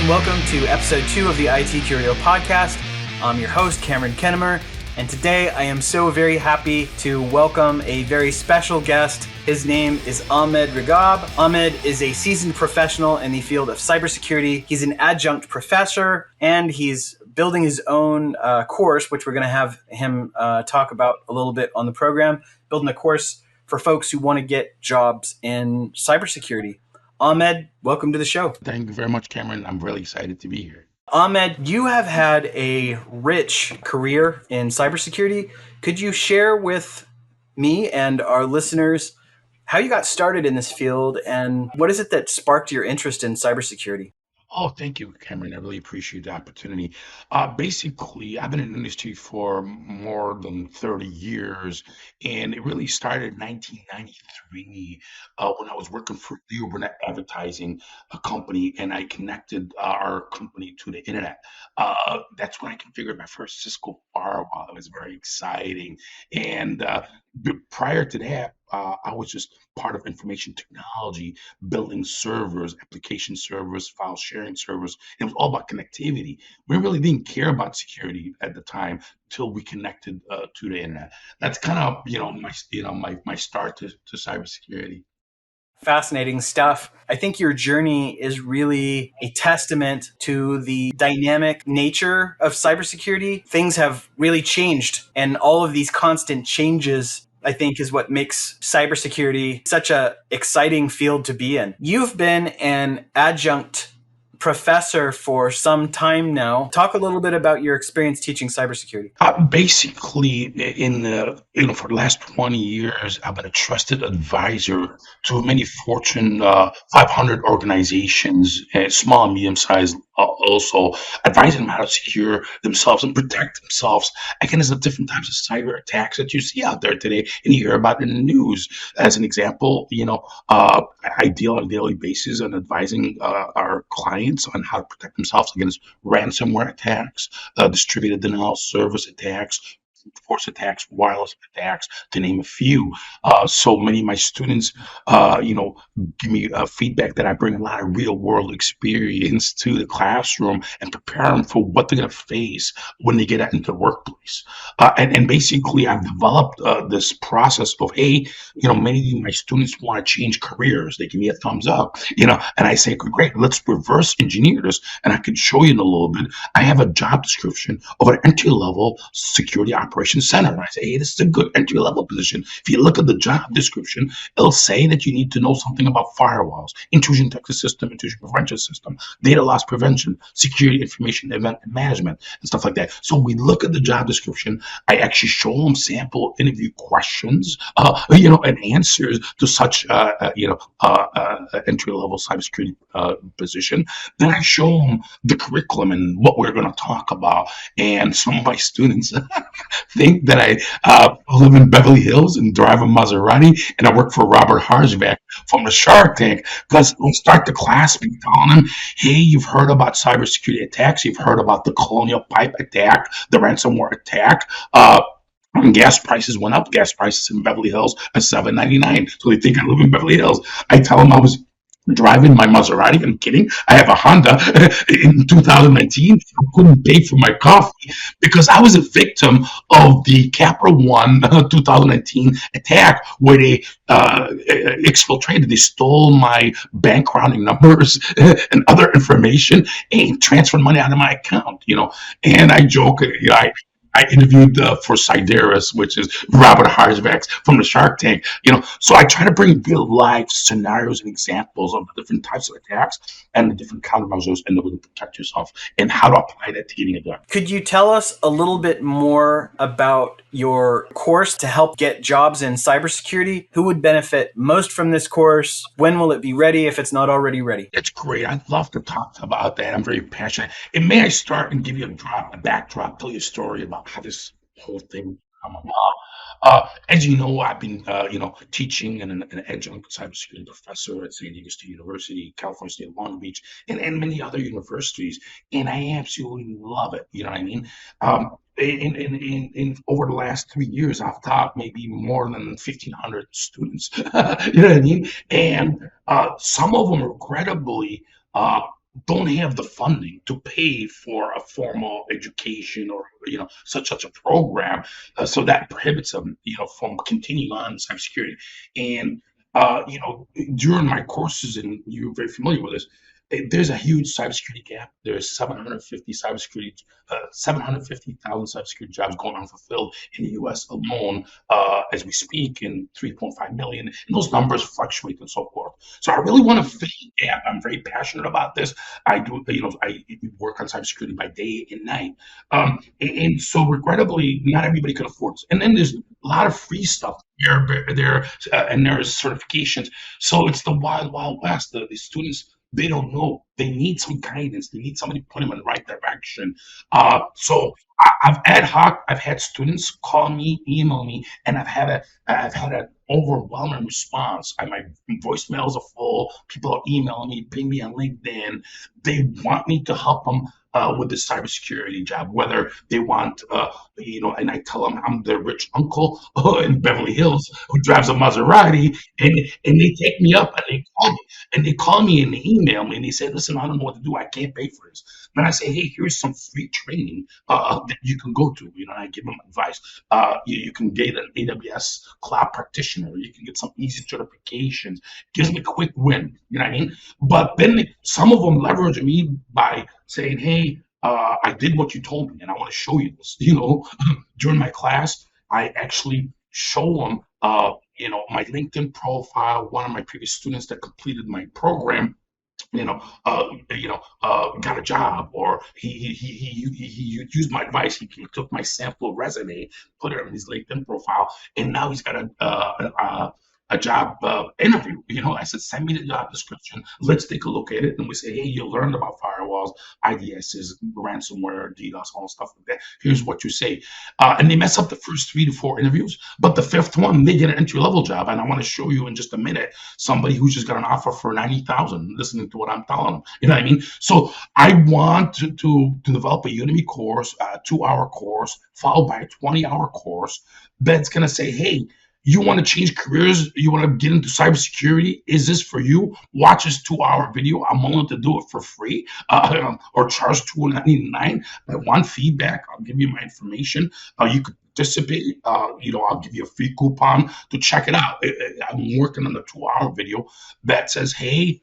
welcome to episode 2 of the ITcurio Podcast. I'm your host, Cameron Kennemer, and today I am so very happy to welcome a very special guest. His name is Ahmed Ragab. Ahmed is a seasoned professional in the field of cybersecurity. He's an adjunct professor, and he's building his own course, which we're going to have him talk about a little bit on the program, building a course for folks who want to get jobs in cybersecurity. Ahmed, welcome to the show. Thank you very much, Cameron. I'm really excited to be here. Ahmed, you have had a rich career in cybersecurity. Could you share with me and our listeners how you got started in this field and what is it that sparked your interest in cybersecurity? Oh, thank you, Cameron. I really appreciate the opportunity. Basically, I've been in the industry for more than 30 years, and it really started in 1993 when I was working for the Ubernet Advertising company, and I connected our company to the internet. That's when I configured my first Cisco firewall. It was very exciting. And prior to that, I was just part of information technology, building servers, application servers, file sharing servers. It was all about connectivity. We really didn't care about security at the time till we connected to the internet. That's kind of my start to cybersecurity. Fascinating stuff. I think your journey is really a testament to the dynamic nature of cybersecurity. Things have really changed, and all of these constant changes, I think, is what makes cybersecurity such an exciting field to be in. You've been an adjunct professor for some time now. Talk a little bit about your experience teaching cybersecurity. Basically, for the last 20 years, I've been a trusted advisor to many Fortune 500 organizations, small and medium-sized, also advising them how to secure themselves and protect themselves against the different types of cyber attacks that you see out there today and you hear about in the news. As an example, I deal on a daily basis on advising our clients on how to protect themselves against ransomware attacks, distributed denial of service attacks, force attacks, wireless attacks, to name a few. So many of my students, give me feedback that I bring a lot of real world experience to the classroom and prepare them for what they're going to face when they get out into the workplace. And basically, I've developed this process of, hey, many of my students want to change careers. They give me a thumbs up, and I say, great, let's reverse engineer this. And I can show you in a little bit. I have a job description of an entry level security operations center. And I say, hey, this is a good entry level position. If you look at the job description, it'll say that you need to know something about firewalls, intrusion detection system, intrusion prevention system, data loss prevention, security information event management, and stuff like that. So we look at the job description. I actually show them sample interview questions, and answers to such, entry level cybersecurity position. Then I show them the curriculum and what we're going to talk about. And some of my students think that I live in Beverly Hills and drive a Maserati and I work for Robert Harzvak from the Shark Tank, because we'll start the class by telling them, hey, you've heard about cybersecurity attacks, you've heard about the Colonial Pipe attack, the ransomware attack. When gas prices went up, gas prices in Beverly Hills are $7.99. So they think I live in Beverly Hills. I tell them I was driving my Maserati. I'm kidding. I have a Honda in 2019. I couldn't pay for my coffee because I was a victim of the Capital One 2019 attack where they exfiltrated. They stole my bank routing numbers and other information and transferred money out of my account, And I joke, I interviewed for Sideris, which is Robert Harzvak from the Shark Tank. So I try to bring real life scenarios and examples of the different types of attacks and the different countermeasures and the way to protect yourself and how to apply that to getting it done. Could you tell us a little bit more about your course to help get jobs in cybersecurity? Who would benefit most from this course? When will it be ready if it's not already ready? It's great. I'd love to talk about that. I'm very passionate. And may I start and give you a backdrop, tell you a story about how this whole thing come about. As you know, I've been, teaching and an adjunct cybersecurity professor at San Diego State University, California State Long Beach, and many other universities, and I absolutely love it. You know what I mean? In over the last 3 years, I've taught maybe more than 1,500 students. You know what I mean? And some of them, regrettably, don't have the funding to pay for a formal education or such a program, so that prohibits them from continuing on cybersecurity. And during my courses, and you're very familiar with this, there's a huge cybersecurity gap. There's 750,000 cybersecurity jobs going unfulfilled in the U.S. alone as we speak, and 3.5 million. And those numbers fluctuate and so forth. So I really want to fill the gap. I'm very passionate about this. I do, I work on cybersecurity by day and night. And so regrettably, not everybody can afford this. And then there's a lot of free stuff and there's certifications. So it's the wild, wild west. The students, they don't know. They need some guidance. They need somebody to put them in the right direction. I've ad hoc. I've had students call me, email me, and I've had an overwhelming response. My voicemails are full. People are emailing me, ping me on LinkedIn. They want me to help them with the cybersecurity job, whether they want, and I tell them I'm their rich uncle in Beverly Hills who drives a Maserati, and they take me up and they call me and they email me and they say, listen, I don't know what to do. I can't pay for this. Then I say, hey, here's some free training that you can go to. And I give them advice. You can get an AWS cloud practitioner. You can get some easy certifications. Gives me a quick win. You know what I mean? But then some of them leverage me by saying, hey, I did what you told me and I want to show you this. During my class, I actually show them, my LinkedIn profile. One of my previous students that completed my program, got a job, or he used my advice. He took my sample resume, put it on his LinkedIn profile, and now he's got a job interview. I said, send me the job description. Let's take a look at it. And we say, hey, you learned about firewalls, IDSs, ransomware, DDoS, all stuff like that. Here's what you say. And they mess up the first 3 to 4 interviews, but the 5th one, they get an entry level job. And I want to show you in just a minute somebody who's just got an offer for 90,000, listening to what I'm telling them. You know what I mean? So I want to develop a Udemy course, a 2-hour course, followed by a 20-hour course that's going to say, hey, you want to change careers? You want to get into cybersecurity? Is this for you? Watch this 2-hour video. I'm willing to do it for free, or charge $2.99. I want feedback. I'll give you my information. You could participate. I'll give you a free coupon to check it out. I'm working on a 2-hour video that says, hey,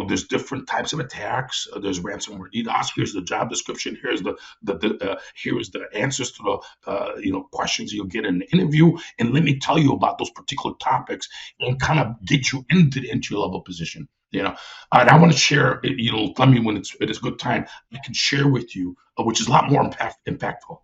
there's different types of attacks. There's ransomware, DDoS. Here's the job description. Here's here's the answers to the questions you'll get in the interview. And let me tell you about those particular topics and kind of get you into the entry level position. And I want to share. Tell me when it is a good time. I can share with you, which is a lot more impactful.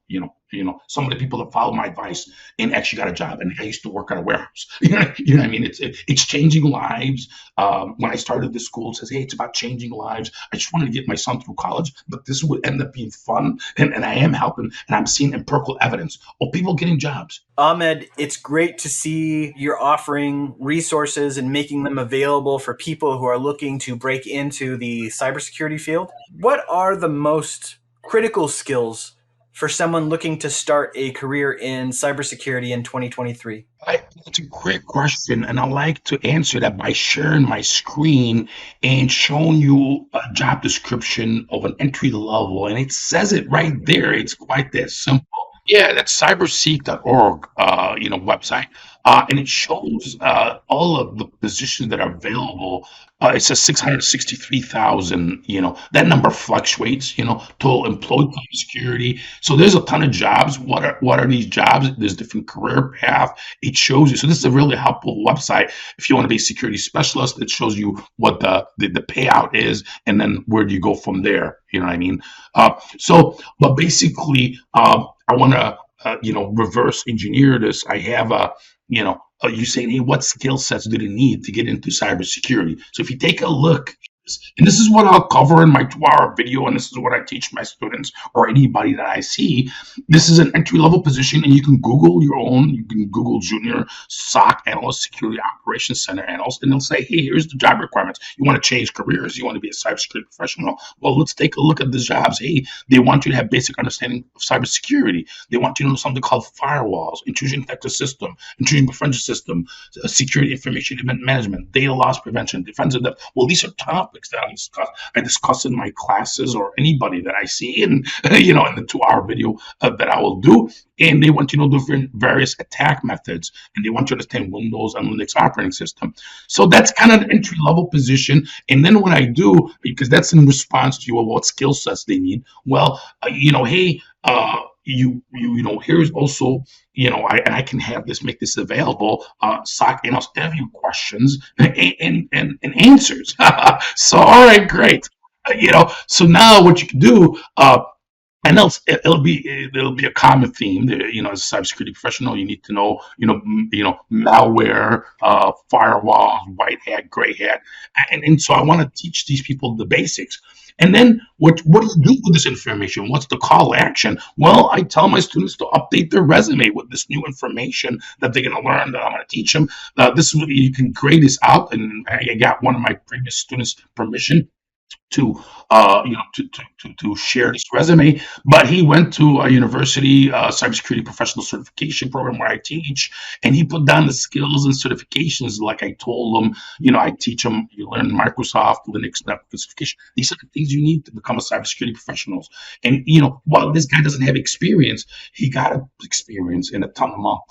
Some of the people that follow my advice and actually got a job. And I used to work at a warehouse. You know what I mean? It's changing lives. When I started this school, it says, hey, it's about changing lives. I just wanted to get my son through college, but this would end up being fun. And I am helping, and I'm seeing empirical evidence of people getting jobs. Ahmed, it's great to see you're offering resources and making them available for people who are looking to break into the cybersecurity field. What are the most critical skills for someone looking to start a career in cybersecurity in 2023? It's a great question, and I like to answer that by sharing my screen and showing you a job description of an entry level, and it says it right there. It's quite that simple. Yeah, that's cyberseek.org, website, and it shows all of the positions that are available. It says 663,000. That number fluctuates. Total employed cybersecurity. So there's a ton of jobs. What are these jobs? There's different career path. It shows you. So this is a really helpful website if you want to be a security specialist. It shows you what the payout is, and then where do you go from there. You know what I mean? But basically, I want to, reverse engineer this. I have you saying, hey, what skill sets do they need to get into cybersecurity? So if you take a look And this is what I'll cover in my 2-hour video, and this is what I teach my students or anybody that I see. This is an entry level position, and you can Google your own. You can Google junior SOC analyst, security operations center analyst, and they'll say, hey, here's the job requirements. You want to change careers, you want to be a cybersecurity professional. Well, let's take a look at the jobs. Hey, they want you to have basic understanding of cybersecurity. They want you to know something called firewalls, intrusion detector system, intrusion prevention system, security information event management, data loss prevention, defense in depth. Well, these are topics that I discuss in my classes or anybody that I see in, in the 2-hour video that I will do. And they want you to know different various attack methods, and they want you to understand Windows and Linux operating system. So that's kind of an entry level position. And then what I do, because that's in response to you, well, what skill sets they need. Well, hey, here's also, I can have this, make this available, SOC analyst interview questions and answers. So, all right, great. So now what you can do, and it'll be a common theme. As a cybersecurity professional, you need to know, malware, firewalls, white hat, gray hat, and so I want to teach these people the basics. And then what do you do with this information? What's the call to action? Well, I tell my students to update their resume with this new information that they're going to learn, that I'm going to teach them. This is what you can grade this out, and I got one of my previous students' permission to share his resume, but he went to a university cybersecurity professional certification program where I teach, and he put down the skills and certifications like I told him. I teach him, you learn Microsoft, Linux, network certification. These are the things you need to become a cybersecurity professional. And while this guy doesn't have experience, he got experience in a ton of month,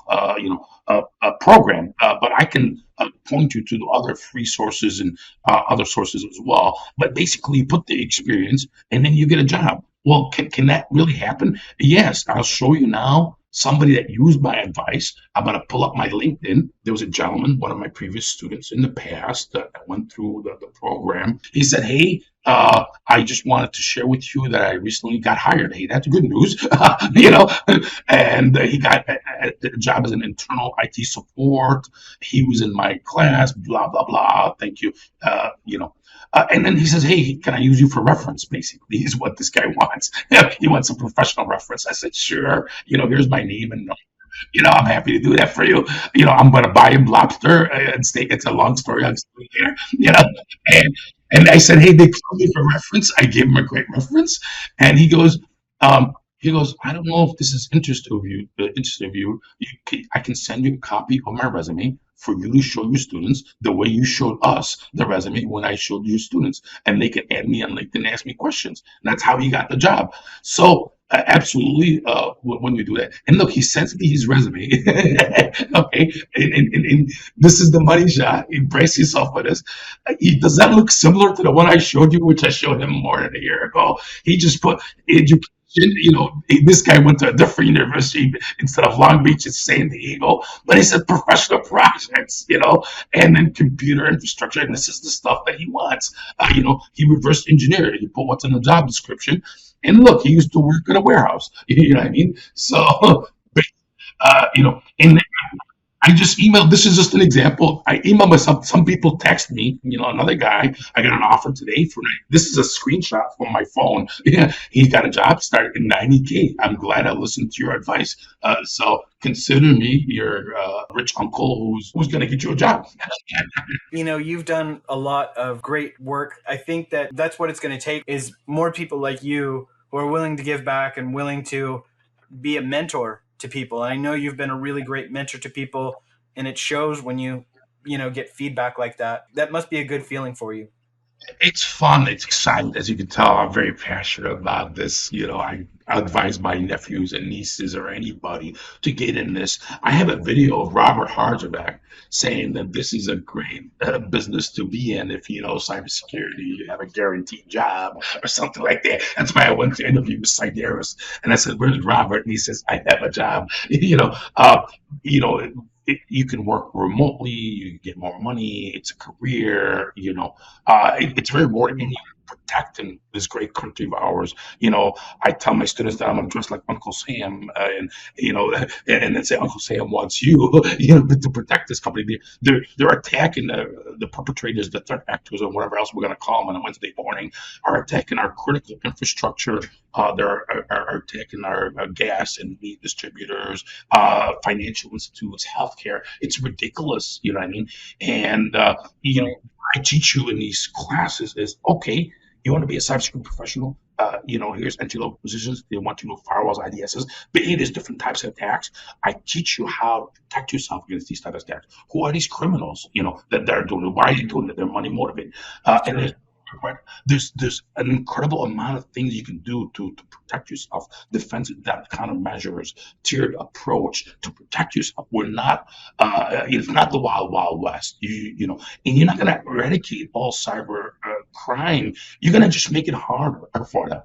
program. But I can point you to the other free sources and other sources as well. But basically, you put the experience, and then you get a job. Well, can that really happen? Yes, I'll show you now. Somebody that used my advice. I'm going to pull up my LinkedIn. There was a gentleman, one of my previous students in the past that went through the program. He said, hey, I just wanted to share with you that I recently got hired. Hey, that's good news, and he got a job as an internal IT support. He was in my class, blah, blah, blah. Thank you. And then he says, hey, can I use you for reference? Basically, is what this guy wants. He wants a professional reference. I said, sure. Here's my name and number. I'm happy to do that for you. I'm going to buy him lobster and steak. It's a long story. I'll explain later. And I said, hey, they called me for reference. I gave him a great reference. And he goes, I don't know if this is interested of you. I can send you a copy of my resume for you to show your students the way you showed us the resume when I showed your students, and they can add me on LinkedIn and ask me questions. And that's how he got the job. So absolutely, when we do that, and look, he sends me his resume. Okay, and this is the money shot. Brace yourself for this. Does that look similar to the one I showed you, which I showed him more than a year ago? He just put education. This guy went to a different university instead of Long Beach, it's San Diego, but he said professional projects, and then computer infrastructure, and this is the stuff that he wants. He reverse engineered. He put what's in the job description, and look, he used to work in a warehouse. You know what I mean? So, and I just emailed. This is just an example. I emailed myself. Some people text me. Another guy. I got an offer today for. This is a screenshot from my phone. Yeah, he got a job started in $90K. I'm glad I listened to your advice. So consider me your rich uncle who's going to get you a job. You've done a lot of great work. I think that's what it's going to take is more people like you who are willing to give back and willing to be a mentor to people. And I know you've been a really great mentor to people, and it shows when you get feedback like that. That must be a good feeling for you. It's fun. It's exciting. As you can tell, I'm very passionate about this. I advise my nephews and nieces or anybody to get in this. I have a video of Robert Harjavec saying that this is a great business to be in if you know cybersecurity, you have a guaranteed job or something like that. That's why I went to interview with Sideris, and I said, "Where's Robert?" And he says, "I have a job." You can work remotely, you get more money, it's a career, it's very rewarding. protecting this great country of ours. I tell my students that I'm gonna dress like Uncle Sam, and then say Uncle Sam wants you, to protect this company. They're attacking the perpetrators, the threat actors, or whatever else we're gonna call them on a Wednesday morning, are attacking our critical infrastructure. Are attacking our gas and meat distributors, financial institutes, healthcare. It's ridiculous, you know what I mean? And I teach you in these classes is okay. You want to be a cybersecurity professional? Here's entry-level positions. They want to know firewalls, IDSs, but there's different types of attacks. I teach you how to protect yourself against these types of attacks. Who are these criminals? That they're doing it? Why are they doing it? They're money motivated, and there's an incredible amount of things you can do to protect yourself. Defensive depth countermeasures, tiered approach to protect yourself. We're not. It's not the wild west. And you're not going to eradicate all cyber crime. You're going to just make it harder for them.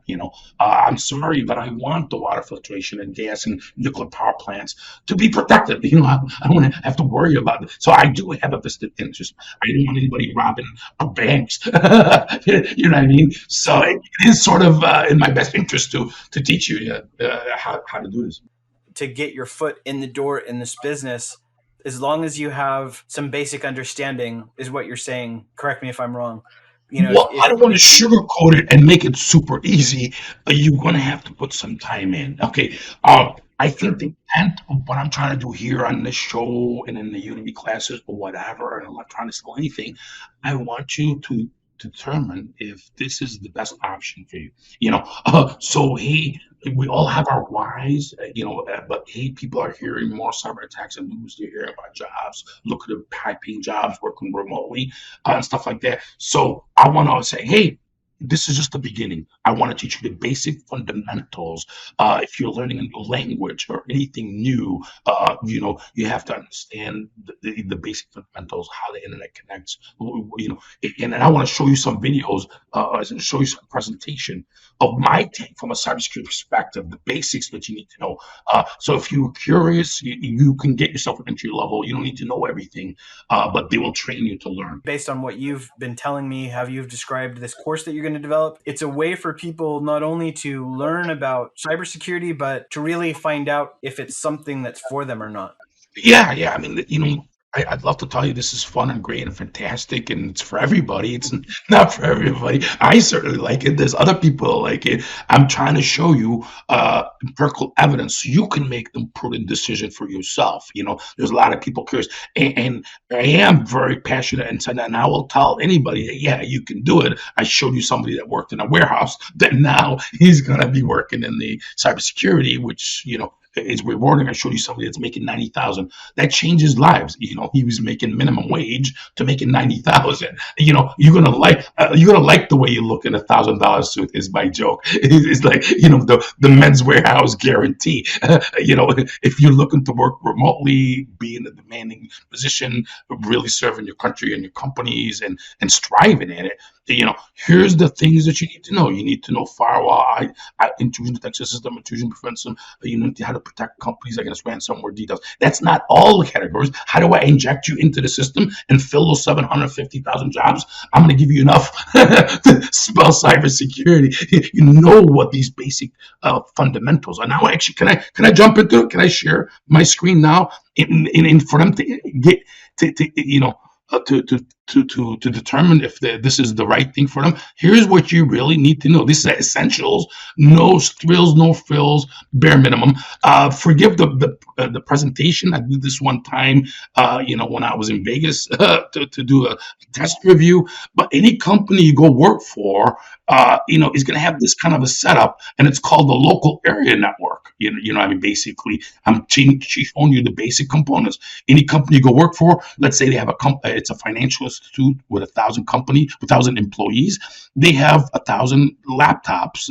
I'm sorry, but I want the water filtration and gas and nuclear power plants to be protected. I don't want to have to worry about it. So I do have a vested interest. I don't want anybody robbing our banks. You know what I mean? So it is sort of in my best interest to teach you how to do this. To get your foot in the door in this business, as long as you have some basic understanding, is what you're saying. Correct me if I'm wrong. I don't want to sugarcoat it and make it super easy. You're going to have to put some time in. Okay. I think the intent of what I'm trying to do here on this show and in the Udemy classes or whatever, and I'm not trying to sell anything. I want you to determine if this is the best option for you. So hey, we all have our whys, but hey, people are hearing more cyber attacks and news. They're hearing about jobs, look at the high-paying jobs, working remotely, and stuff like that. So I want to say, hey, this is just the beginning. I want to teach you the basic fundamentals. If you're learning a new language or anything new, you have to understand the basic fundamentals, how the internet connects. And I want to show you some videos, show you some presentation of my take from a cybersecurity perspective, the basics that you need to know. So if you're curious, you can get yourself an entry level. You don't need to know everything, but they will train you to learn. Based on what you've been telling me, how you've described this course that you're going to develop, it's a way for people not only to learn about cybersecurity, but to really find out if it's something that's for them or not. Yeah. I mean, I'd love to tell you this is fun and great and fantastic and it's for everybody. It's not for everybody. I certainly like it. There's other people like it. I'm trying to show you empirical evidence so you can make the prudent decision for yourself. There's a lot of people curious, and I am very passionate and I will tell anybody that, yeah, you can do it. I showed you somebody that worked in a warehouse that now he's going to be working in the cybersecurity, which, it's rewarding. I showed you somebody that's making 90,000. That changes lives. He was making minimum wage to making 90,000. You're gonna like the way you look in $1,000 suit. Is my joke. It's like the Men's Warehouse guarantee. If you're looking to work remotely, be in a demanding position, really serving your country and your companies and striving in it. Here's the things that you need to know. You need to know firewall, intrusion detection system, intrusion prevention. You need to how to protect companies against ransomware details. That's not all the categories. How do I inject you into the system and fill those 750,000 jobs? I'm going to give you enough to spell cybersecurity. You know what these basic fundamentals are. Now, actually, can I jump into it? Can I share my screen now in for them to get to determine if this is the right thing for them? Here's what you really need to know. These are essentials. No thrills, no frills, bare minimum. Forgive the presentation. I did this one time, when I was in Vegas to do a test review. But any company you go work for, is going to have this kind of a setup, and it's called the local area network. Basically, I'm showing you the basic components. Any company you go work for, let's say they have it's a financial institute with 1,000 employees. They have 1,000 laptops.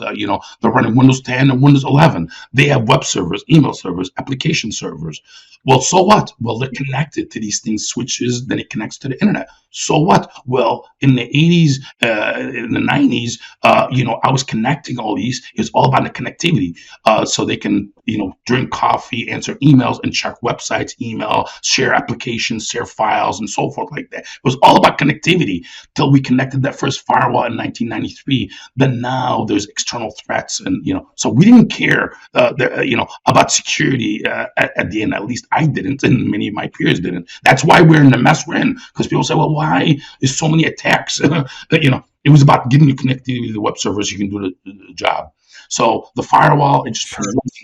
They're running Windows 10 and Windows 11. They have web servers, email servers, application servers. Well, so what? Well, they're connected to these things, switches, then it connects to the internet. So what? Well, in the 80s, in the 90s, I was connecting all these. It's all about the connectivity. So they can drink coffee, answer emails, and check websites, email, share applications, share files, and so forth like that. It was all about connectivity till we connected that first firewall in 1993. Then now there's external threats, and so we didn't care, about security at the end. At least I didn't, and many of my peers didn't. That's why we're in the mess we're in. Because people say, well, why is so many attacks? It was about giving you connectivity to the web servers. You can do the job. So the firewall, it just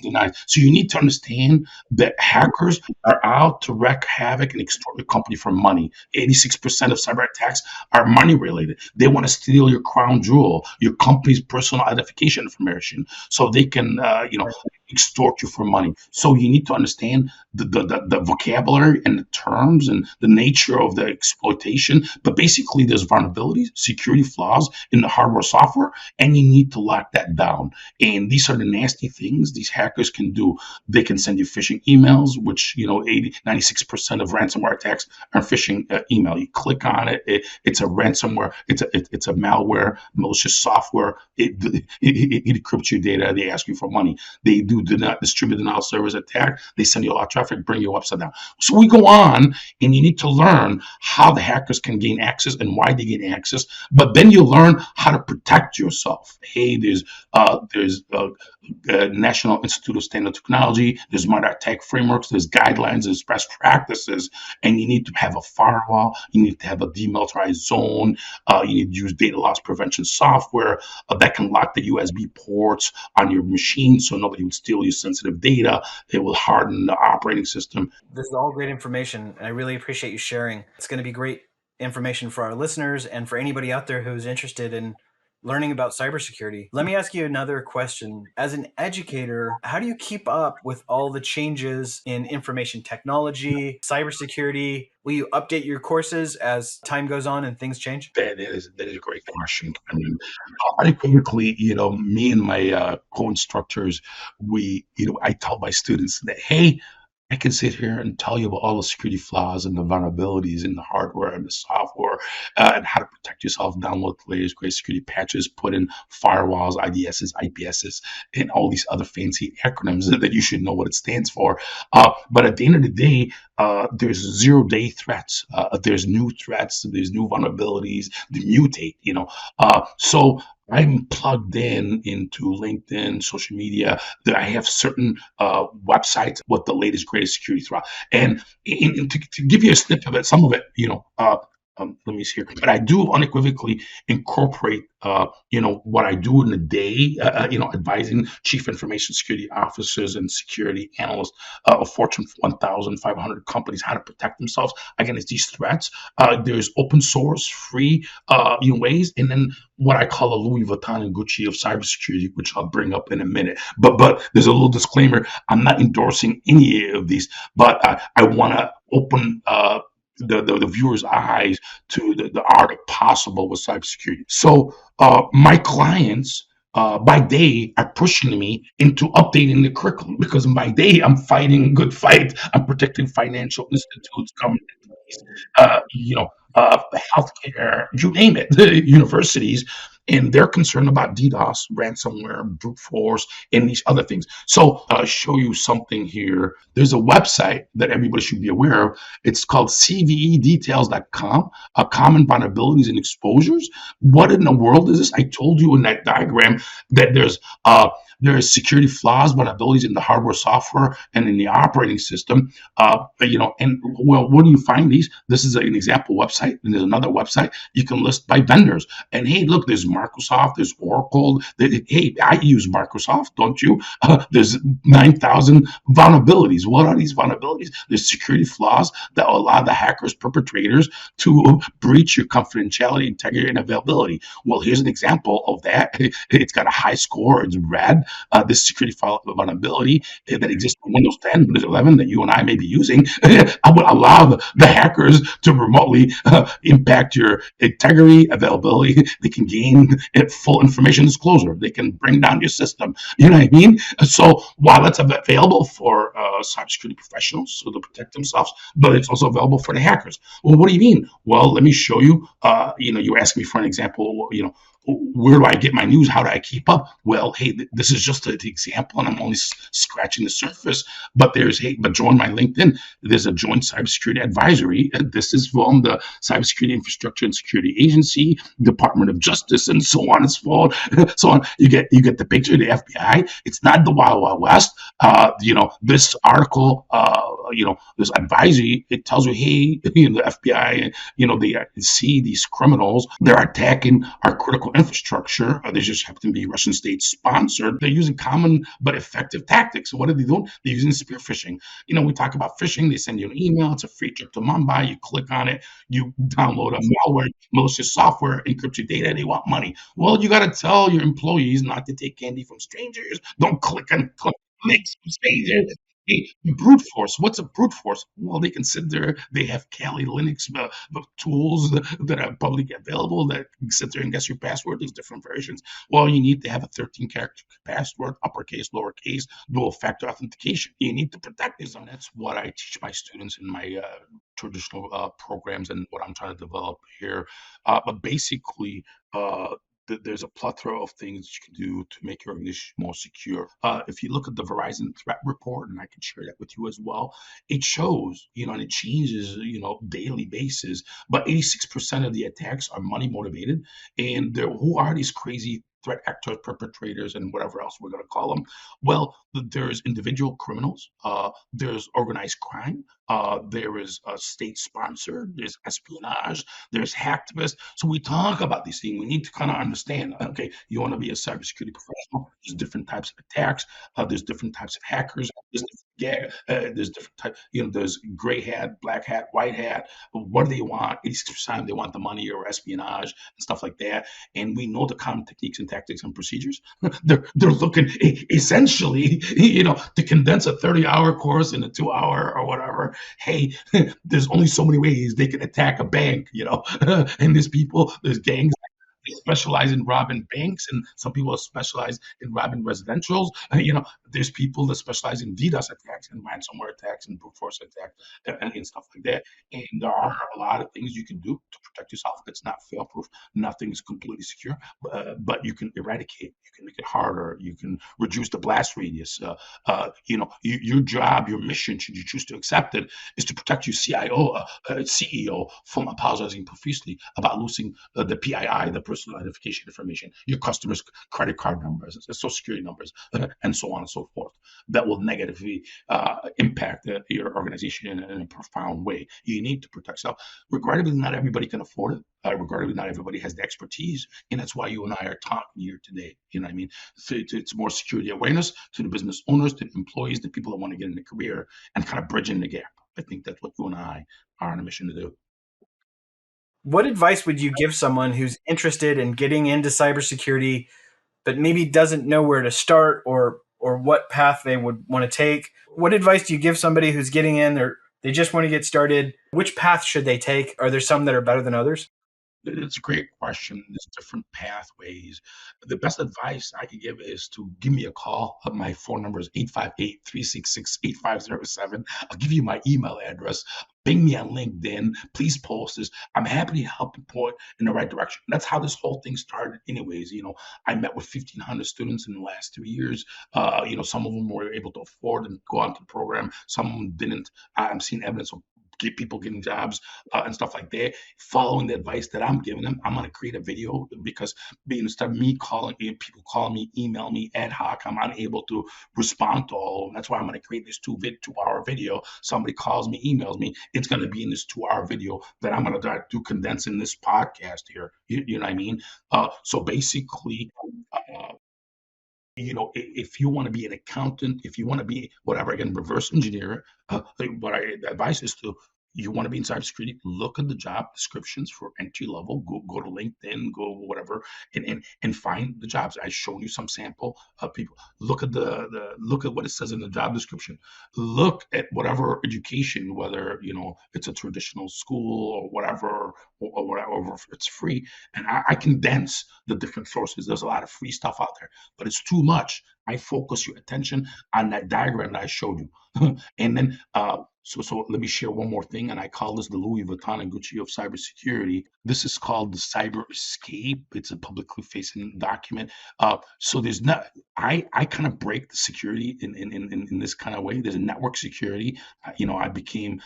denies. So you need to understand that hackers are out to wreak havoc and extort your company for money. 86% of cyber attacks are money related. They want to steal your crown jewel, your company's personal identification information, so they can, extort you for money. So you need to understand the vocabulary and the terms and the nature of the exploitation. But basically, there's vulnerabilities, security flaws in the hardware, software, and you need to lock that down. And these are the nasty things these hackers can do. They can send you phishing emails, which 96% of ransomware attacks are phishing email. You click on it, it's a ransomware, it's a malware, malicious software. It decrypts your data. They ask you for money. They do not distribute denial service attack. They send you a lot of traffic, bring you upside down. So we go on, and you need to learn how the hackers can gain access and why they gain access. But then you learn how to protect yourself. Hey, there's National Institute of Standard Technology. There's modern attack frameworks. There's guidelines. There's best practices. And you need to have a firewall. You need to have a demilitarized zone. You need to use data loss prevention software that can lock the USB ports on your machine so nobody would steal your sensitive data. It will harden the operating system. This is all great information, and I really appreciate you sharing. It's going to be great information for our listeners and for anybody out there who's interested in learning about cybersecurity. Let me ask you another question. As an educator, how do you keep up with all the changes in information technology, cybersecurity? Will you update your courses as time goes on and things change? That is a great question. I mean, unequivocally, me and my co-instructors, I tell my students that, hey, I can sit here and tell you about all the security flaws and the vulnerabilities in the hardware and the software, and how to protect yourself, download the latest great security patches, put in firewalls, IDSs, IPSs, and all these other fancy acronyms that you should know what it stands for. But at the end of the day, there's 0-day threats. There's new threats. There's new vulnerabilities. They mutate, So I'm plugged into LinkedIn, social media. That I have certain websites with the latest, greatest security threat. And to give you a snip of it, some of it, let me see here. But I do unequivocally incorporate, what I do in the day, advising chief information security officers and security analysts of Fortune 1,500 companies how to protect themselves against these threats. There's open source, free ways, and then what I call a Louis Vuitton and Gucci of cybersecurity, which I'll bring up in a minute. But there's a little disclaimer: I'm not endorsing any of these, but I want to open the viewer's eyes to the art of possible with cybersecurity. So my clients, by day, are pushing me into updating the curriculum, because by day I'm fighting a good fight. I'm protecting financial institutes, government entities, healthcare, you name it, universities. And they're concerned about DDoS, ransomware, brute force, and these other things. So I'll show you something here. There's a website that everybody should be aware of. It's called cvedetails.com, common vulnerabilities and exposures. What in the world is this? I told you in that diagram that there is security flaws, vulnerabilities in the hardware, software, and in the operating system. And well, where do you find these? This is an example website, and there's another website you can list by vendors. And hey, look, there's Microsoft, there's Oracle. Hey, I use Microsoft, don't you? There's 9,000 vulnerabilities. What are these vulnerabilities? There's security flaws that allow the hackers, perpetrators, to breach your confidentiality, integrity, and availability. Well, here's an example of that. It's got a high score. It's red. This security vulnerability that exists in Windows 10, Windows 11 that you and I may be using, I would allow the hackers to remotely impact your integrity, availability. They can gain full information disclosure. They can bring down your system. You know what I mean? So while it's available for cybersecurity professionals so to protect themselves, but it's also available for the hackers. Well, what do you mean? Well, let me show you. You asked me for an example. where do I get my news? How do I keep up? Well, hey, this is just the example, and I'm only scratching the surface. But but join my LinkedIn. There's a joint cybersecurity advisory. And this is from the Cybersecurity Infrastructure and Security Agency, Department of Justice, and so on and so forth. So on. You get the picture of the FBI. It's not the Wild Wild West. This article, this advisory, it tells you, hey, the FBI, they see these criminals. They're attacking our critical infrastructure. They just happen to be Russian state sponsored. They're using common but effective tactics. So what are they doing? They're using spear phishing. We talk about phishing. They send you an email. It's a free trip to Mumbai. You click on it. You download a malware, malicious software, encrypt your data. They want money. Well, you got to tell your employees not to take candy from strangers. Don't click links from strangers. Hey, brute force. What's a brute force? Well, they can sit there. They have Kali Linux tools that are publicly available that can sit there and guess your password. There's different versions. Well, you need to have a 13-character password, uppercase, lowercase, dual-factor authentication. You need to protect this. And that's what I teach my students in my traditional programs and what I'm trying to develop here. But basically, there's a plethora of things you can do to make your organization more secure. If you look at the Verizon threat report, and I can share that with you as well, it shows, and it changes, daily basis. But 86% of the attacks are money motivated, and who are these crazy threat actors, perpetrators, and whatever else we're going to call them? Well, there's individual criminals, there's organized crime, there is state sponsored, there's espionage, there's hacktivists. So we talk about these things. We need to kind of understand, okay, you want to be a cybersecurity professional, there's different types of attacks, there's different types of hackers, there's different types, there's gray hat, black hat, white hat. What do they want? Each time they want the money or espionage and stuff like that. And we know the common techniques and tactics and procedures. They're looking essentially, to condense a 30-hour course in a 2-hour or whatever. Hey, there's only so many ways they can attack a bank, and there's gangs. They specialize in robbing banks, and some people specialize in robbing residentials. There's people that specialize in DDoS attacks and ransomware attacks and brute force attacks and stuff like that. And there are a lot of things you can do to protect yourself. It's not fail-proof. Nothing is completely secure, but you can eradicate. You can make it harder. You can reduce the blast radius. Your job, your mission, should you choose to accept it, is to protect your CEO from apologizing profusely about losing the PII, the personal identification information, your customers' credit card numbers, social security numbers, and so on and so forth. That will negatively impact your organization in a profound way. You need to protect yourself. Regrettably, not everybody can afford it. Regrettably, not everybody has the expertise, and that's why you and I are talking here today. You know what I mean? So it's more security awareness to the business owners, to the employees, the people that want to get in a career, and kind of bridging the gap. I think that's what you and I are on a mission to do. What advice would you give someone who's interested in getting into cybersecurity, but maybe doesn't know where to start or what path they would want to take? What advice do you give somebody who's getting in, or they just want to get started? Which path should they take? Are there some that are better than others? It's a great question. There's different pathways. The best advice I could give is to give me a call. My phone number is 858-366-8507. I'll give you my email address. Ping me on LinkedIn. Please post this. I'm happy to help you point in the right direction. That's how this whole thing started anyways. I met with 1,500 students in the last 3 years. Some of them were able to afford and go on to the program. Some of them didn't. I'm seeing evidence of people getting jobs and stuff like that. Following the advice that I'm giving them, I'm going to create a video because instead of me calling people, call me, email me ad hoc, I'm unable to respond to all of them. That's why I'm going to create this 2-hour video. Somebody calls me, emails me, it's going to be in this 2-hour video that I'm going to do condense in this podcast here. You know what I mean? So basically, if you want to be an accountant, if you want to be whatever, again, reverse engineer, the advice is you want to be in cybersecurity, look at the job descriptions for entry level, go to LinkedIn, go whatever, and find the jobs. I showed you some sample people. Look at look at what it says in the job description. Look at whatever education, whether it's a traditional school or whatever, or whatever, if it's free. And I condense the different sources. There's a lot of free stuff out there, but it's too much. I focus your attention on that diagram that I showed you. And then So let me share one more thing, and I call this the Louis Vuitton and Gucci of cybersecurity. This is called the Cyber Escape. It's a publicly facing document. So there's not. I kind of break the security in this kind of way. There's a network security. I became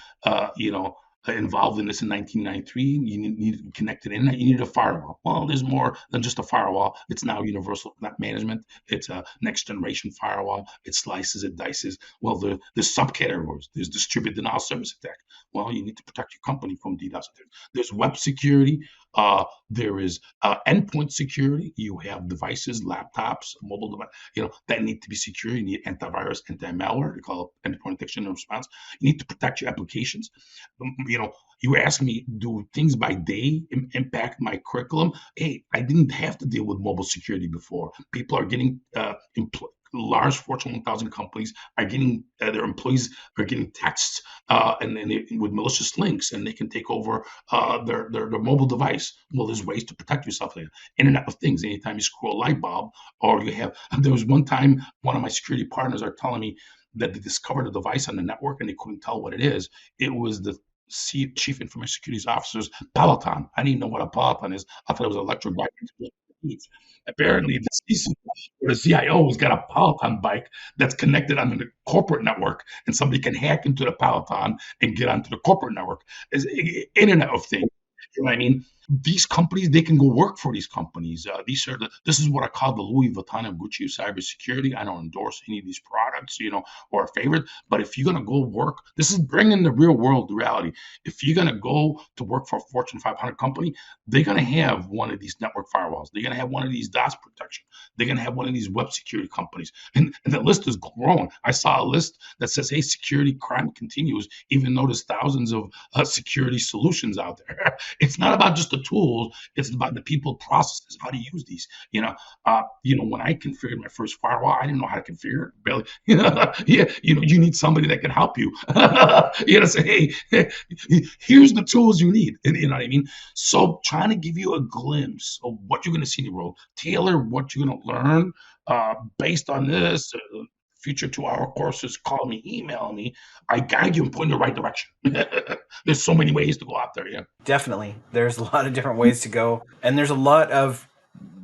involved in this in 1993. You need to be connected internet. You need a firewall. Well, there's more than just a firewall. It's now universal net management. It's a next generation firewall. It slices, it dices. Well, there's subcategories. There's distributed denial of service attack. Well, you need to protect your company from DDoS attacks. There's web security. There is endpoint security. You have devices, laptops, mobile device, that need to be secure. You need antivirus, anti-malware. They call it endpoint detection and response. You need to protect your applications. You ask me, do things by day impact my curriculum? Hey, I didn't have to deal with mobile security before. People are getting large Fortune 1000 companies are getting their employees are getting texts with malicious links, and they can take over their mobile device. Well, there's ways to protect yourself. There. Internet of Things. Anytime you scroll a light bulb, or you have. There was one time one of my security partners are telling me that they discovered a device on the network and they couldn't tell what it is. It was the Chief Information Security Officer's Peloton. I didn't know what a Peloton is. I thought it was an electric bike. Apparently, the CIO has got a Peloton bike that's connected on the corporate network, and somebody can hack into the Peloton and get onto the corporate network. It's Internet of Things. You know what I mean? These companies, they can go work for these companies. This is what I call the Louis Vuitton and Gucci of cybersecurity. I don't endorse any of these products, or a favorite. But if you're gonna go work, this is bringing the real world reality. If you're gonna go to work for a Fortune 500 company, they're gonna have one of these network firewalls. They're gonna have one of these DOS protection. They're gonna have one of these web security companies, and the list is growing. I saw a list that says, "Hey, security crime continues," even though there's thousands of security solutions out there. It's not about just the tools; it's about the people, processes, how to use these. When I configured my first firewall, I didn't know how to configure it. Barely, yeah, you need somebody that can help you. Say, hey, here's the tools you need. And you know what I mean? So, trying to give you a glimpse of what you're going to see in the world, tailor what you're going to learn based on this. Future 2-hour courses, call me, email me. I guide you and point in the right direction. There's so many ways to go out there. Yeah, Definitely. There's a lot of different ways to go. And there's a lot of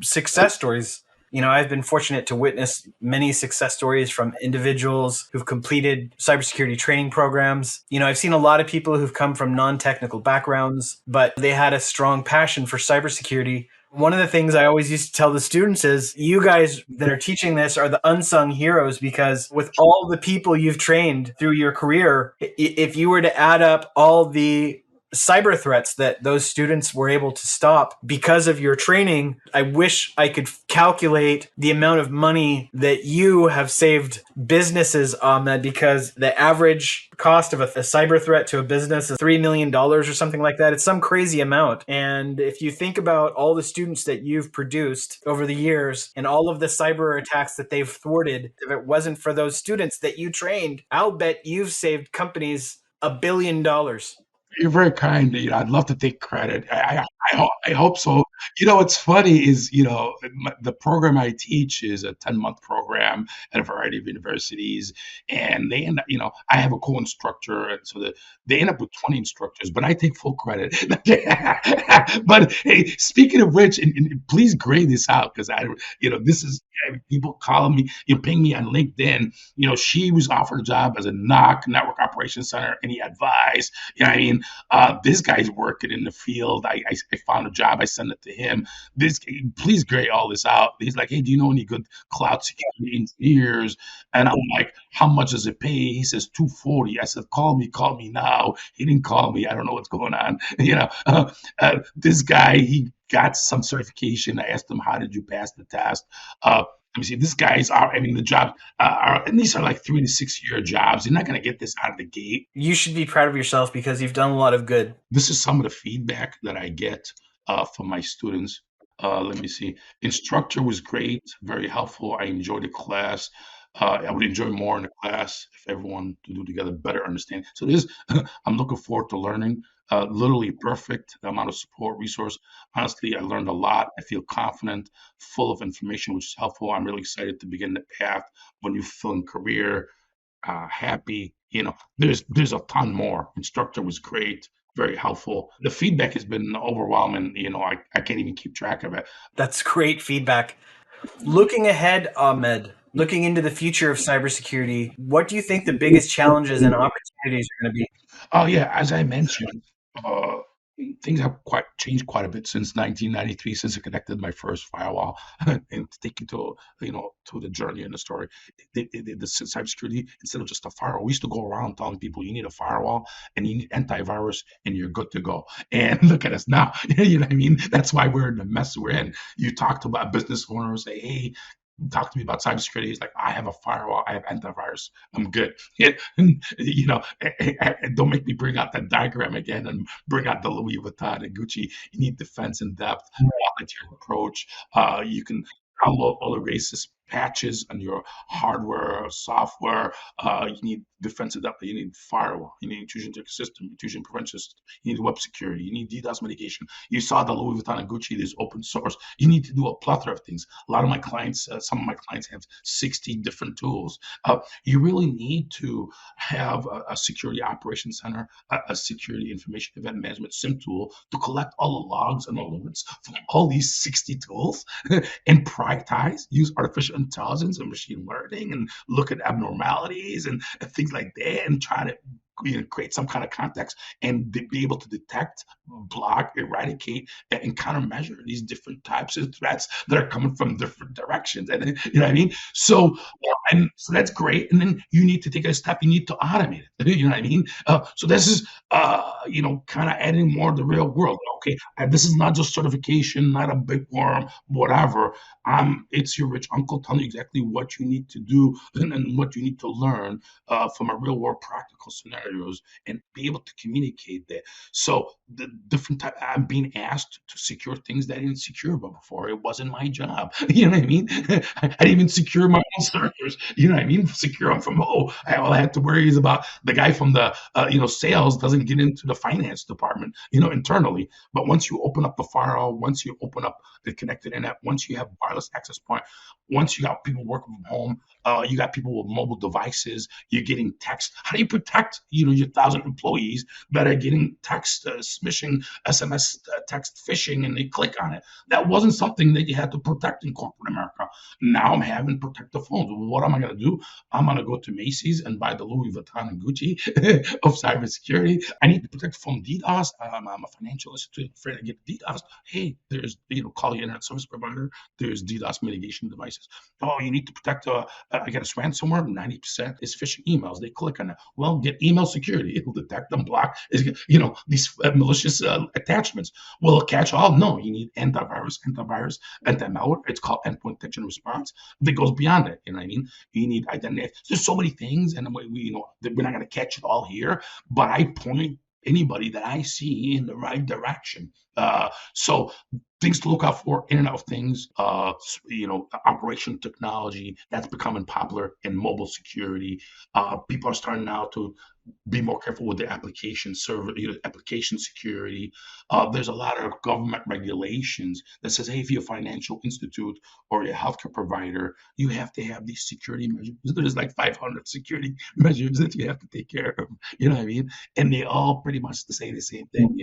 success stories. I've been fortunate to witness many success stories from individuals who've completed cybersecurity training programs. I've seen a lot of people who've come from non-technical backgrounds, but they had a strong passion for cybersecurity. One of the things I always used to tell the students is you guys that are teaching this are the unsung heroes, because with all the people you've trained through your career, if you were to add up all the cyber threats that those students were able to stop because of your training, I wish I could calculate the amount of money that you have saved businesses, Ahmed, because the average cost of a cyber threat to a business is $3 million or something like that. It's some crazy amount. And if you think about all the students that you've produced over the years and all of the cyber attacks that they've thwarted, if it wasn't for those students that you trained, I'll bet you've saved companies $1 billion. you're very kind. I'd love to take credit. I hope so. What's funny is, the program I teach is a 10-month program at a variety of universities, and they end up, I have a co-instructor, and so they end up with 20 instructors, but I take full credit. But hey, speaking of which, and please grade this out, because this is people calling me, ping me on LinkedIn. She was offered a job as a NOC, Network Operations Center. Any advice? I mean, this guy's working in the field. I found a job. I sent it to him. Please grade all this out. He's like, hey, do you know any good cloud security engineers? And I'm like, how much does it pay? He says $240. I said, call me now. He didn't call me. I don't know what's going on. This guy, he got some certification. I asked him, how did you pass the test? Let me see. These guys the jobs and these are like 3 to 6 year jobs. You're not going to get this out of the gate. You should be proud of yourself because you've done a lot of good. This is some of the feedback that I get from my students. Let me see. Instructor was great, very helpful. I enjoyed the class. I would enjoy more in the class if everyone to do together better understand. So I'm looking forward to learning. Literally perfect, the amount of support resource. Honestly, I learned a lot. I feel confident, full of information, which is helpful. I'm really excited to begin the path of a new fulfilling career. Happy, There's a ton more. Instructor was great, very helpful. The feedback has been overwhelming. I can't even keep track of it. That's great feedback. Looking ahead, Ahmed, looking into the future of cybersecurity, what do you think the biggest challenges and opportunities are going to be? Oh yeah, as I mentioned, uh, things have quite changed quite a bit since 1993, since I connected my first firewall. And to take you to the journey and the story, the cybersecurity, instead of just a firewall, we used to go around telling people you need a firewall and you need antivirus and you're good to go. And look at us now. You know what I mean? That's why we're in the mess we're in. You talk to a business owner, say, hey, talk to me about cybersecurity. He's like, I have a firewall, I have antivirus, I'm good. Don't make me bring out that diagram again and bring out the Louis Vuitton and Gucci. You need defense in depth, volunteer approach. You can download all the racist patches on your hardware or software. You need defensive depth. You need firewall. You need intrusion detection system, intrusion prevention system. You need web security. You need DDoS mitigation. You saw the Louis Vuitton and Gucci. There's open source. You need to do a plethora of things. A lot of my clients, some of my clients have 60 different tools. You really need to have a security operations center, a security information event management SIM tool to collect all the logs and alerts from all these 60 tools and prioritize, use artificial intelligence and machine learning and look at abnormalities and things like that and try to create some kind of context and be able to detect, block, eradicate, and countermeasure these different types of threats that are coming from different directions. And you know what I mean? So, and so that's great. And then you need to take a step. You need to automate it. You know what I mean? So this is, kind of adding more to the real world. Okay, this is not just certification, not a big worm, whatever. It's your rich uncle telling you exactly what you need to do and what you need to learn from a real world practical scenarios and be able to communicate that. So the different type, I'm being asked to secure things that I didn't secure before. It wasn't my job. You know what I mean? I didn't even secure my own servers. You know what I mean? Secure them from all I had to worry is about the guy from the sales doesn't get into the finance department, internally. But once you open up the firewall, once you open up the connected internet, once you have wireless access point, once you got people working from home, you got people with mobile devices, you're getting text. How do you protect, your 1,000 employees that are getting text, smishing, SMS text phishing, and they click on it? That wasn't something that you had to protect in corporate America. Now I'm having to protect the phones. What am I going to do? I'm going to go to Macy's and buy the Louis Vuitton and Gucci of cybersecurity. I need to protect from DDoS. I'm a financial institution afraid to get DDoS. Hey, there's, call your internet service provider. There's DDoS mitigation devices. Oh, you need to protect, I got a ransomware, 90% is phishing emails. They click on it. Well, get email security. It'll detect them, block, these malicious attachments. Will it catch all? No, you need antivirus, anti-malware. It's called endpoint detection response. That goes beyond it. You know what I mean? You need identity. There's so many things, and we're not going to catch it all here, but I point anybody that I see in the right direction. So things to look out for: Internet of Things, operation technology that's becoming popular in mobile security. People are starting now to be more careful with their application server, application security. There's a lot of government regulations that says, hey, if you're a financial institute or a healthcare provider, you have to have these security measures. There's like 500 security measures that you have to take care of. You know what I mean? And they all pretty much say the same thing.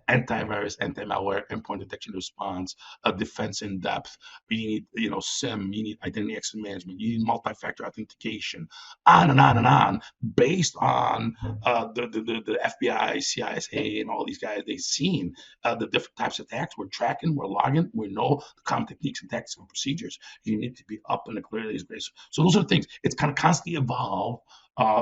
Antivirus, anti-malware, endpoint detection response, defense in depth. You need, SIM. You need identity access management. You need multi-factor authentication. On and on and on, based on the FBI, CISA, and all these guys. They've seen the different types of attacks. We're tracking, we're logging, we know the common techniques and tactics and procedures. You need to be up in the clear these days. So those are things. It's kind of constantly evolve.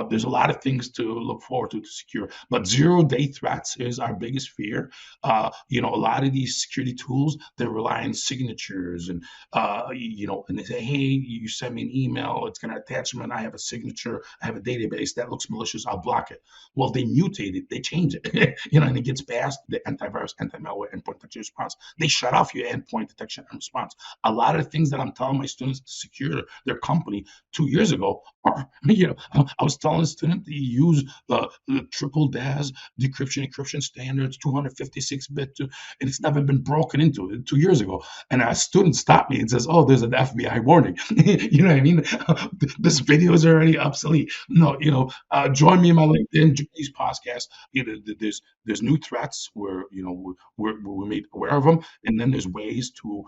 There's a lot of things to look forward to secure, but zero-day threats is our biggest fear. A lot of these security tools, they rely on signatures and, and they say, hey, you send me an email, it's got an attachment, I have a signature, I have a database that looks malicious, I'll block it. Well, they mutate it, they change it, and it gets past the antivirus, anti-malware, endpoint detection response. They shut off your endpoint detection and response. A lot of things that I'm telling my students to secure their company 2 years ago are, I was telling a student to use the triple DAS decryption encryption standards, 256-bit, and it's never been broken into 2 years ago. And a student stopped me and says, "Oh, there's an FBI warning." You know what I mean? This video is already obsolete. No, join me in my LinkedIn, join these podcasts. There's new threats where we're made aware of them, and then there's ways to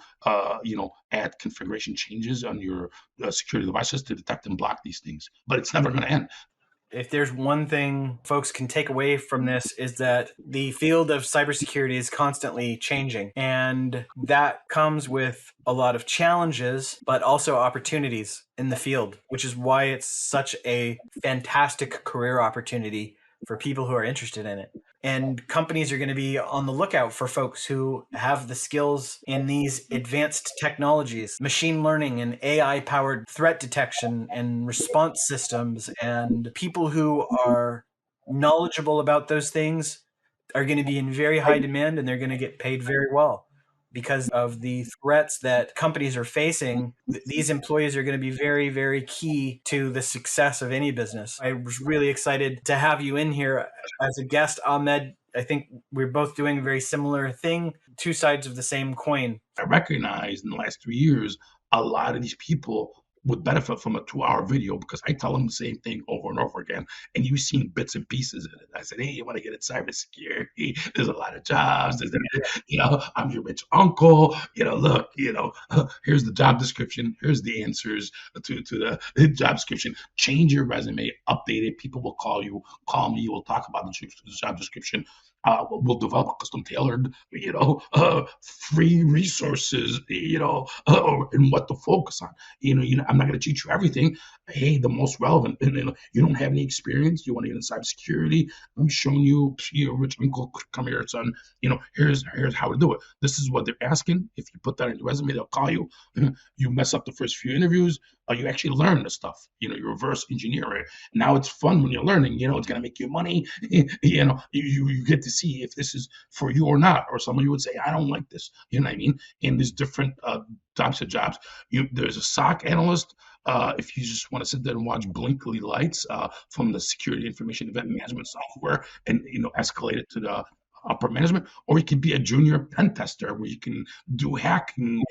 add configuration changes on your security devices to detect and block these things. But it's never going to end. If there's one thing folks can take away from this, is that the field of cybersecurity is constantly changing. And that comes with a lot of challenges, but also opportunities in the field, which is why it's such a fantastic career opportunity for people who are interested in it. And companies are going to be on the lookout for folks who have the skills in these advanced technologies, machine learning and AI powered threat detection and response systems. And people who are knowledgeable about those things are going to be in very high demand, and they're going to get paid very well. Because of the threats that companies are facing, these employees are going to be very, very key to the success of any business. I was really excited to have you in here as a guest, Ahmed. I think we're both doing a very similar thing, two sides of the same coin. I recognize in the last 3 years, a lot of these people would benefit from a 2-hour video because I tell them the same thing over and over again. And you've seen bits and pieces in it. I said, hey, you want to get in cybersecurity? There's a lot of jobs. I'm your rich uncle. Look, here's the job description. Here's the answers to the job description. Change your resume, update it. People will call you, call me. We'll talk about the job description. We'll develop custom tailored, free resources, and what to focus on. I'm not going to teach you everything. Hey, the most relevant. And, you don't have any experience. You want to get in cybersecurity. I'm showing you, rich uncle, come here, son. Here's how to do it. This is what they're asking. If you put that in your resume, they'll call you. You mess up the first few interviews. You actually learn the stuff. You reverse engineer it. Now it's fun when you're learning. It's going to make you money. You get to see if this is for you or not. Or somebody would say, I don't like this. You know what I mean? And there's different types of jobs. There's a SOC analyst. If you just want to sit there and watch blinkly lights from the security information event management software and escalate it to the upper management, or you could be a junior pen tester where you can do hacking.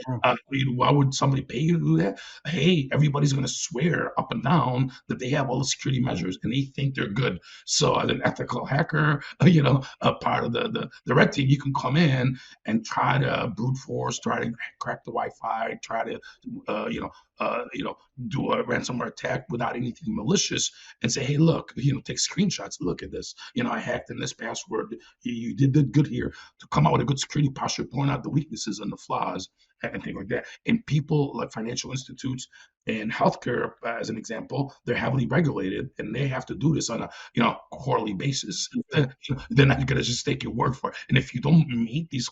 Why would somebody pay you to do that? Hey, everybody's going to swear up and down that they have all the security measures and they think they're good. So as an ethical hacker, a part of the red team, you can come in and try to brute force, try to crack the Wi-Fi, try to do a ransomware attack without anything malicious, and say, hey, look, take screenshots. Look at this. I hacked in this password. You did good here, to come out with a good security posture, point out the weaknesses and the flaws and things like that. And people like financial institutes and healthcare, as an example, they're heavily regulated and they have to do this on a quarterly basis. They're not going to just take your word for it. And if you don't meet these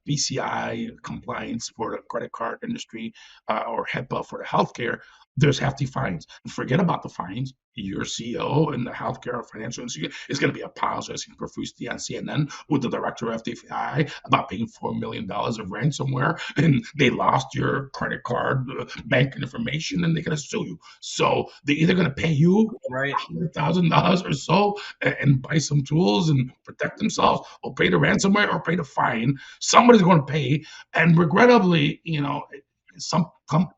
BCI compliance for the credit card industry or HIPAA for the healthcare, there's hefty fines. And forget about the fines. Your CEO in the healthcare or financial institute is going to be apologizing profusely on CNN with the director of FBI about paying $4 million of ransomware, and they lost your credit card bank information, and they're going to sue you. So they're either going to pay you $100,000 or so and buy some tools and protect themselves, or pay the ransomware or pay the fine. Somebody's going to pay, and regrettably, some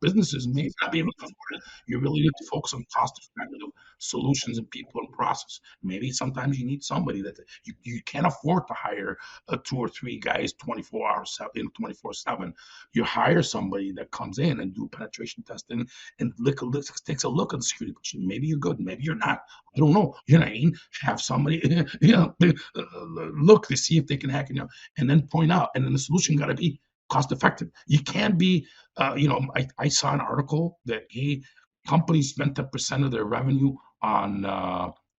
businesses may not be able to afford it. You really need to focus on cost-effective solutions and people and process. Maybe sometimes you need somebody that you can't afford to hire 2 or 3 guys 24 hours, 24/7. You hire somebody that comes in and do penetration testing and takes a look at the security question. Maybe you're good, maybe you're not. I don't know. You know what I mean? Have somebody, look to see if they can hack it, and then point out. And then the solution got to be cost effective. You can't be, I saw an article that companies spent 10% of their revenue on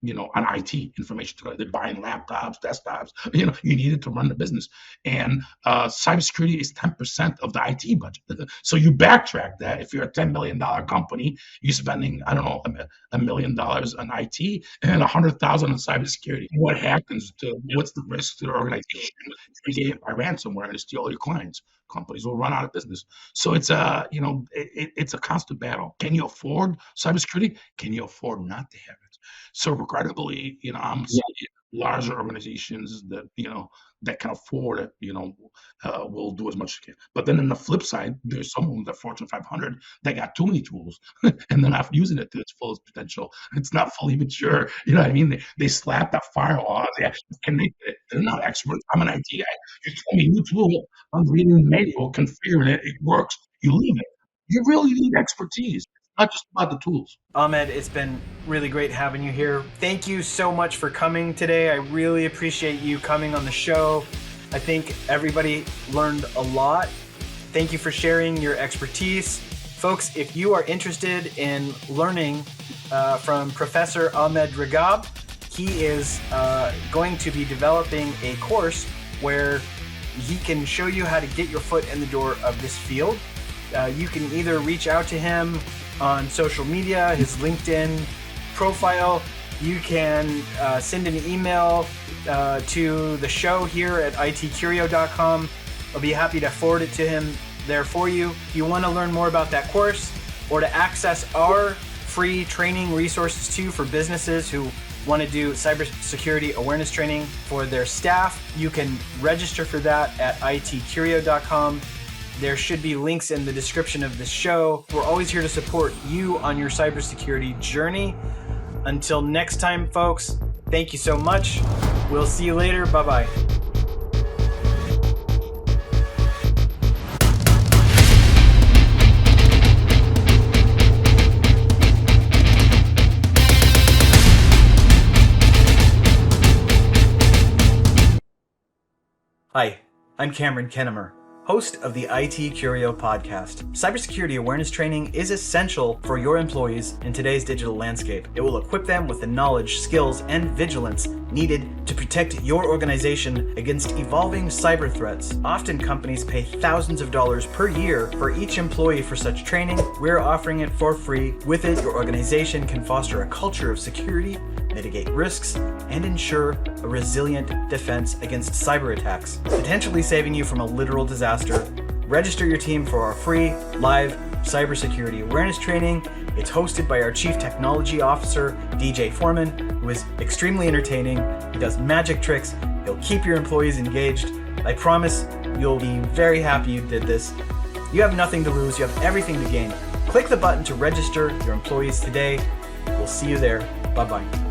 on IT information technology. They're buying laptops, desktops. You need it to run the business. And cybersecurity is 10% of the IT budget. So you backtrack that. If you're a $10 million company, you're spending, I don't know, $1 million on IT and $100,000 on cybersecurity. What happens what's the risk to the organization? If you get hit by ransomware and steal all your clients, companies will run out of business. So it's it's a constant battle. Can you afford cybersecurity? Can you afford not to have it? So regrettably, I'm seeing larger organizations that can afford it, will do as much as they can. But then on the flip side, there's some of them, the Fortune 500, that got too many tools and they're not using it to its fullest potential. It's not fully mature. You know what I mean? They slap that firewall. They're not experts. I'm an IT guy. You tell me new tool, I'm reading the manual, configuring it, it works. You leave it. You really need expertise. It's not just about the tools. Ahmed, it's been really great having you here. Thank you so much for coming today. I really appreciate you coming on the show. I think everybody learned a lot. Thank you for sharing your expertise. Folks, if you are interested in learning from Professor Ahmed Ragab, he is going to be developing a course where he can show you how to get your foot in the door of this field. You can either reach out to him on social media, his LinkedIn profile. You can send an email to the show here at ITcurio.com. I'll be happy to forward it to him there for you. If you want to learn more about that course or to access our free training resources too for businesses who want to do cybersecurity awareness training for their staff, you can register for that at ITcurio.com. There should be links in the description of this show. We're always here to support you on your cybersecurity journey. Until next time, folks, thank you so much. We'll see you later. Bye-bye. Hi, I'm Cameron Kennemer, host of the ITcurio Podcast. Cybersecurity awareness training is essential for your employees in today's digital landscape. It will equip them with the knowledge, skills, and vigilance needed to protect your organization against evolving cyber threats. Often companies pay thousands of dollars per year for each employee for such training. We're offering it for free. With it, your organization can foster a culture of security, mitigate risks, and ensure a resilient defense against cyber attacks, potentially saving you from a literal disaster. Register your team for our free live cybersecurity awareness training. It's hosted by our Chief Technology Officer, DJ Foreman, who is extremely entertaining. He does magic tricks. He'll keep your employees engaged. I promise you'll be very happy you did this. You have nothing to lose. You have everything to gain. Click the button to register your employees today. We'll see you there. Bye-bye.